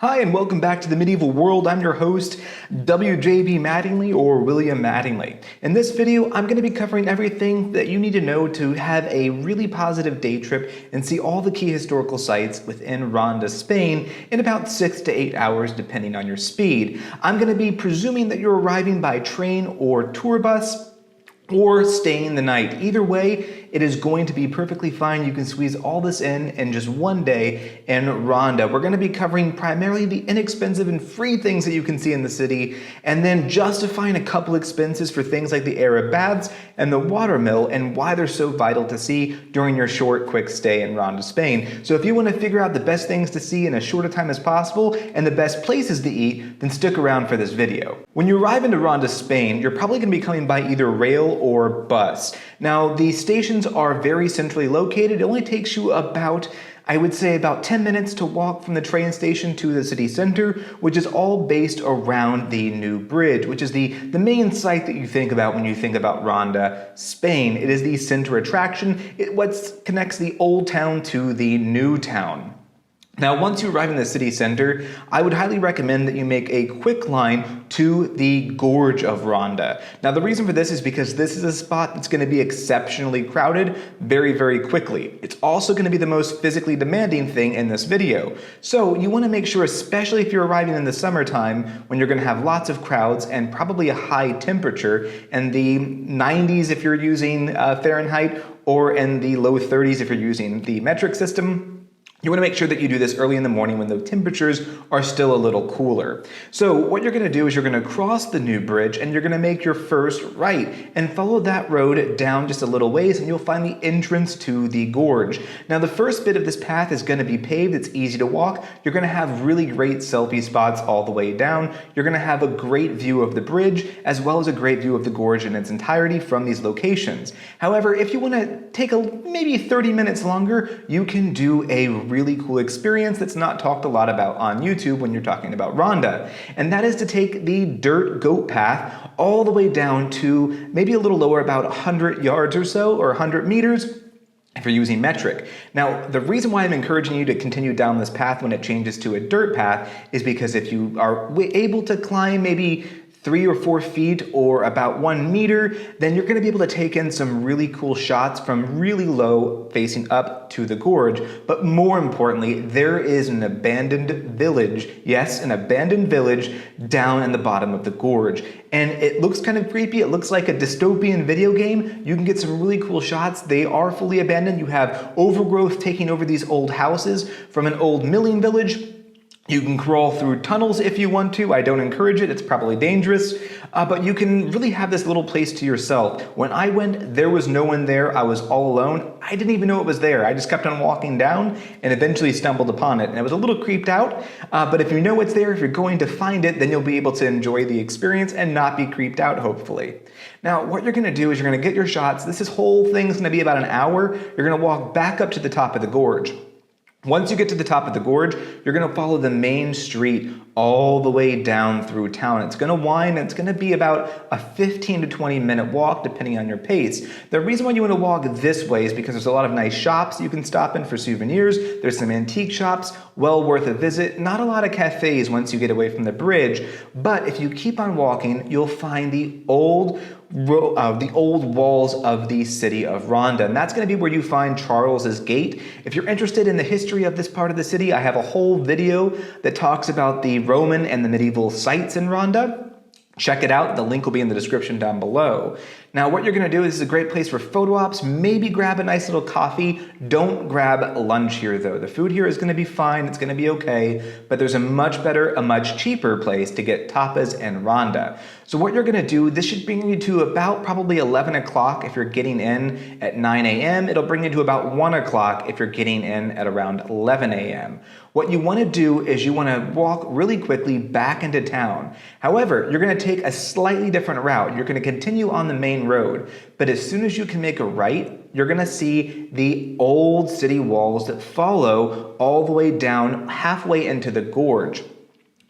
Hi, and welcome back to the Medieval World. I'm your host, WJB Mattingly, or William Mattingly. In this video, I'm going to be covering everything that you need to know to have a really positive day trip and see all the key historical sites within Ronda, Spain in about 6 to 8 hours, depending on your speed. I'm going to be presuming that you're arriving by train or tour bus, or staying the night. Either way, it is going to be perfectly fine. You can squeeze all this in just one day in Ronda. We're going to be covering primarily the inexpensive and free things that you can see in the city, and then justifying a couple expenses for things like the Arab baths and the watermill and why they're so vital to see during your short, quick stay in Ronda, Spain. So if you want to figure out the best things to see in as short a time as possible and the best places to eat, then stick around for this video. When you arrive into Ronda, Spain, you're probably going to be coming by either rail or bus. Now, the stations are very centrally located. It only takes you about, I would say, about 10 minutes to walk from the train station to the city center, which is all based around the new bridge, which is the main site that you think about when you think about Ronda, Spain. It is the center attraction. What connects the old town to the new town. Now, once you arrive in the city center, I would highly recommend that you make a quick line to the gorge of Ronda. Now, the reason for this is because this is a spot that's going to be exceptionally crowded very, very quickly. It's also going to be the most physically demanding thing in this video. So you want to make sure, especially if you're arriving in the summertime, when you're going to have lots of crowds and probably a high temperature, in the 90s if you're using Fahrenheit, or in the low 30s if you're using the metric system. You want to make sure that you do this early in the morning when the temperatures are still a little cooler. So what you're going to do is you're going to cross the new bridge and you're going to make your first right and follow that road down just a little ways and you'll find the entrance to the gorge. Now, the first bit of this path is going to be paved. It's easy to walk. You're going to have really great selfie spots all the way down. You're going to have a great view of the bridge as well as a great view of the gorge in its entirety from these locations. However, if you want to take maybe 30 minutes longer, you can do a really cool experience that's not talked a lot about on YouTube when you're talking about Ronda. And that is to take the dirt goat path all the way down to maybe a little lower, about 100 yards or so, or 100 meters, if you're using metric. Now, the reason why I'm encouraging you to continue down this path when it changes to a dirt path is because if you are able to climb maybe 3 or 4 feet or about 1 meter, then you're going to be able to take in some really cool shots from really low facing up to the gorge. But more importantly, there is an abandoned village, yes, an abandoned village down in the bottom of the gorge. And it looks kind of creepy. It looks like a dystopian video game. You can get some really cool shots. They are fully abandoned. You have overgrowth taking over these old houses from an old milling village. You can crawl through tunnels if you want to. I don't encourage it. It's probably dangerous. But you can really have this little place to yourself. When I went, there was no one there. I was all alone. I didn't even know it was there. I just kept on walking down and eventually stumbled upon it. And I was a little creeped out. But if you know it's there, if you're going to find it, then you'll be able to enjoy the experience and not be creeped out, hopefully. Now, what you're going to do is you're going to get your shots. This whole thing's going to be about an hour. You're going to walk back up to the top of the gorge. Once you get to the top of the gorge, you're going to follow the main street all the way down through town. It's going to wind, and it's going to be about a 15 to 20 minute walk depending on your pace. The reason why you want to walk this way is because there's a lot of nice shops you can stop in for souvenirs. There's some antique shops, well worth a visit. Not a lot of cafes once you get away from the bridge, but if you keep on walking, you'll find the old walls of the city of Ronda, and that's going to be where you find Charles's Gate. If you're interested in the history of this part of the city, I have a whole video that talks about the Roman and the medieval sites in Ronda. Check it out. The link will be in the description down below. Now, what you're going to do is this is a great place for photo ops. Maybe grab a nice little coffee. Don't grab lunch here, though. The food here is going to be fine. It's going to be okay. But there's a much better, a much cheaper place to get tapas in Ronda. So what you're going to do, this should bring you to about probably 11 o'clock if you're getting in at 9 a.m. It'll bring you to about 1 o'clock if you're getting in at around 11 a.m. What you want to do is you want to walk really quickly back into town. However, you're going to take a slightly different route. You're going to continue on the main road, but as soon as you can make a right, you're going to see the old city walls that follow all the way down halfway into the gorge.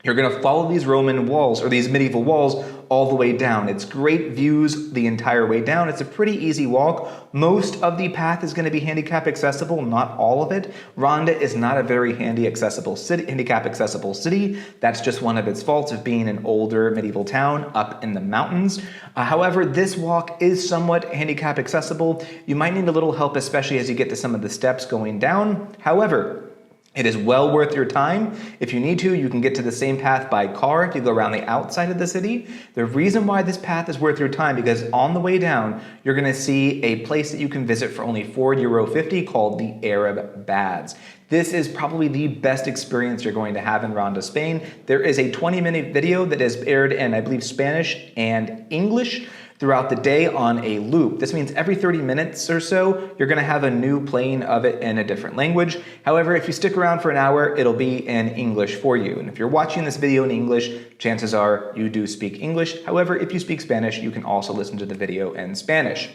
You're going to follow these Roman walls, or these medieval walls, all the way down. It's great views the entire way down. It's a pretty easy walk. Most of the path is going to be handicap accessible, not all of it. Ronda is not a very handicap accessible city. That's just one of its faults of being an older medieval town up in the mountains. However, this walk is somewhat handicap accessible. You might need a little help, especially as you get to some of the steps going down. However, it is well worth your time. If you need to, you can get to the same path by car if you go around the outside of the city. The reason why this path is worth your time, because on the way down, you're going to see a place that you can visit for only €4.50 called the Arab Baths. This is probably the best experience you're going to have in Ronda, Spain. There is a 20-minute video that is aired in, I believe, Spanish and English throughout the day on a loop. This means every 30 minutes or so, you're going to have a new playing of it in a different language. However, if you stick around for an hour, it'll be in English for you. And if you're watching this video in English, chances are you do speak English. However, if you speak Spanish, you can also listen to the video in Spanish.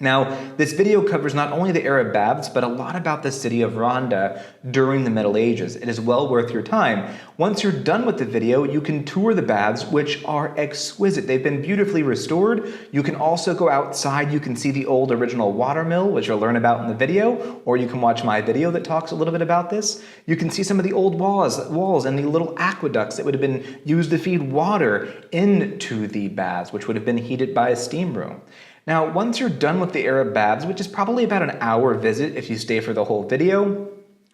Now, this video covers not only the Arab Baths, but a lot about the city of Ronda during the Middle Ages. It is well worth your time. Once you're done with the video, you can tour the baths, which are exquisite. They've been beautifully restored. You can also go outside. You can see the old original watermill, which you'll learn about in the video, or you can watch my video that talks a little bit about this. You can see some of the old walls and the little aqueducts that would have been used to feed water into the baths, which would have been heated by a steam room. Now, once you're done with the Arab Baths, which is probably about an hour visit if you stay for the whole video,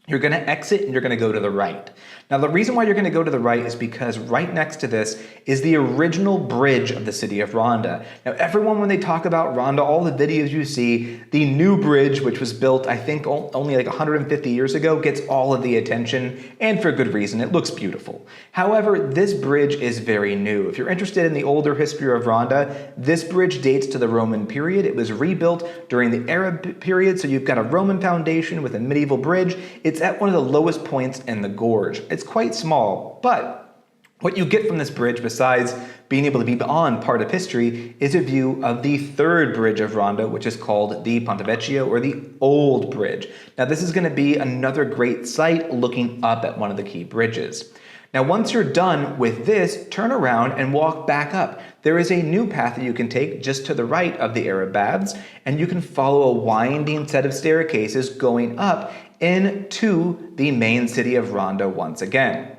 you're going to exit and you're going to go to the right. Now, the reason why you're going to go to the right is because right next to this is the original bridge of the city of Ronda. Now, everyone, when they talk about Ronda, all the videos you see, the new bridge, which was built, I think, only like 150 years ago, gets all of the attention, and for good reason. It looks beautiful. However, this bridge is very new. If you're interested in the older history of Ronda, this bridge dates to the Roman period. It was rebuilt during the Arab period, so you've got a Roman foundation with a medieval bridge. It's at one of the lowest points in the gorge. It's quite small, but what you get from this bridge, besides being able to be on part of history, is a view of the third bridge of Ronda, which is called the Ponte Vecchio, or the Old Bridge. Now, this is going to be another great sight looking up at one of the key bridges. Now, once you're done with this, turn around and walk back up. There is a new path that you can take just to the right of the Arab Baths, and you can follow a winding set of staircases going up into the main city of Ronda once again.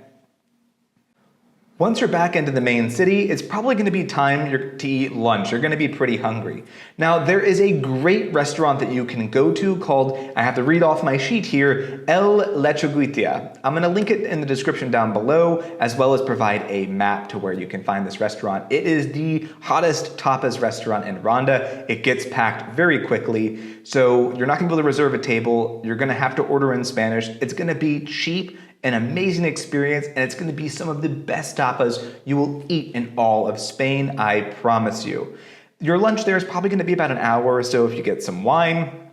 Once you're back into the main city, it's probably going to be time to eat lunch. You're going to be pretty hungry. Now, there is a great restaurant that you can go to called, I have to read off my sheet here, Lechuguita. I'm going to link it in the description down below, as well as provide a map to where you can find this restaurant. It is the hottest tapas restaurant in Ronda. It gets packed very quickly, so you're not going to be able to reserve a table. You're going to have to order in Spanish. It's going to be cheap, an amazing experience, and it's going to be some of the best tapas you will eat in all of Spain, I promise you. Your lunch there is probably going to be about an hour or so if you get some wine,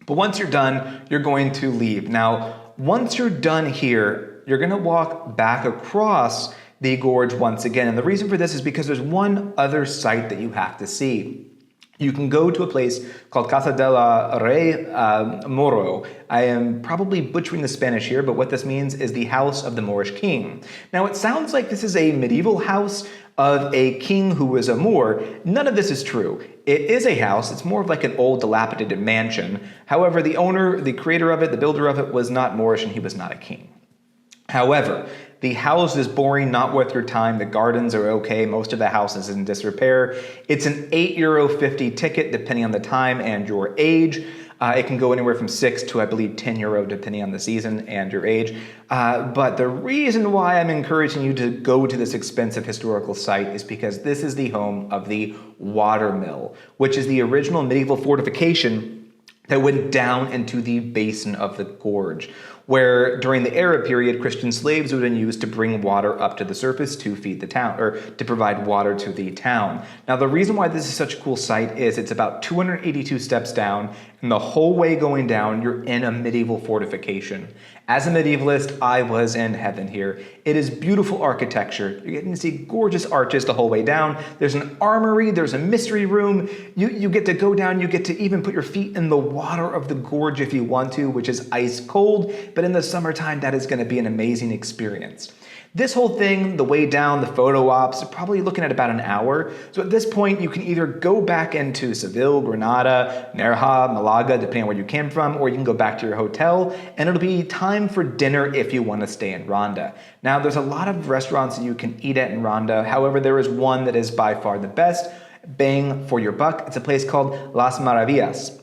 but once you're done, you're going to leave. Now, once you're done here, you're going to walk back across the gorge once again, and the reason for this is because there's one other site that you have to see. You can go to a place called Casa de la Rey Moro. I am probably butchering the Spanish here, but what this means is the house of the Moorish king. Now, it sounds like this is a medieval house of a king who was a Moor. None of this is true. It is a house. It's more of like an old dilapidated mansion. However, the owner, the creator of it, the builder of it was not Moorish, and he was not a king. However, the house is boring, not worth your time. The gardens are okay. Most of the house is in disrepair. It's an €8.50 ticket, depending on the time and your age. It can go anywhere from €6 to, I believe, €10, depending on the season and your age. But the reason why I'm encouraging you to go to this expensive historical site is because this is the home of the watermill, which is the original medieval fortification that went down into the basin of the gorge, where during the Arab period, Christian slaves would have been used to bring water up to the surface to feed the town, or to provide water to the town. Now, the reason why this is such a cool site is it's about 282 steps down, and the whole way going down, you're in a medieval fortification. As a medievalist, I was in heaven here. It is beautiful architecture. You're getting to see gorgeous arches the whole way down. There's an armory, there's a mystery room. You get to go down, you get to even put your feet in the water of the gorge if you want to, which is ice cold, but in the summertime, that is going to be an amazing experience. This whole thing, the way down, the photo ops, probably looking at about an hour. So at this point, you can either go back into Seville, Granada, Nerja, Malaga, depending on where you came from, or you can go back to your hotel, and it'll be time for dinner if you want to stay in Ronda. Now, there's a lot of restaurants that you can eat at in Ronda. However, there is one that is by far the best, bang for your buck. It's a place called Las Maravillas.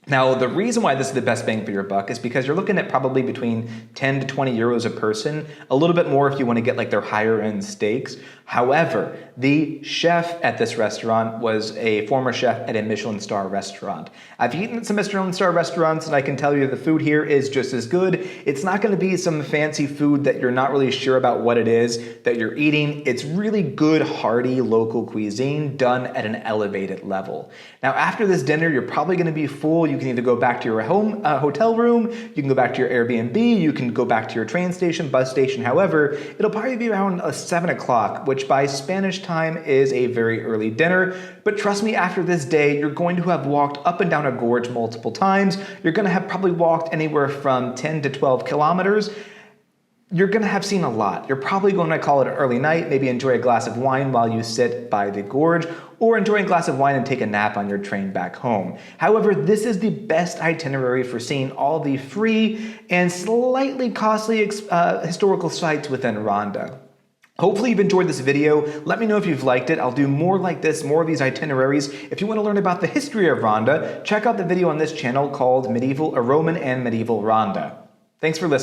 Now, the reason why this is the best bang for your buck is because you're looking at probably between 10 to 20 euros a person, a little bit more if you want to get like their higher end steaks. However, the chef at this restaurant was a former chef at a Michelin star restaurant. I've eaten at some Michelin star restaurants and I can tell you the food here is just as good. It's not going to be some fancy food that you're not really sure about what it is that you're eating. It's really good, hearty local cuisine done at an elevated level. Now, after this dinner, you're probably going to be full. You can either go back to your hotel room, you can go back to your Airbnb, you can go back to your train station, bus station. However, it'll probably be around 7 o'clock, which by Spanish time is a very early dinner. But trust me, after this day, you're going to have walked up and down a gorge multiple times. You're going to have probably walked anywhere from 10 to 12 kilometers. You're going to have seen a lot. You're probably going to call it an early night, maybe enjoy a glass of wine while you sit by the gorge, or enjoy a glass of wine and take a nap on your train back home. However, this is the best itinerary for seeing all the free and slightly costly historical sites within Ronda. Hopefully you've enjoyed this video. Let me know if you've liked it. I'll do more like this, more of these itineraries. If you want to learn about the history of Ronda, check out the video on this channel called Roman and Medieval Ronda. Thanks for listening.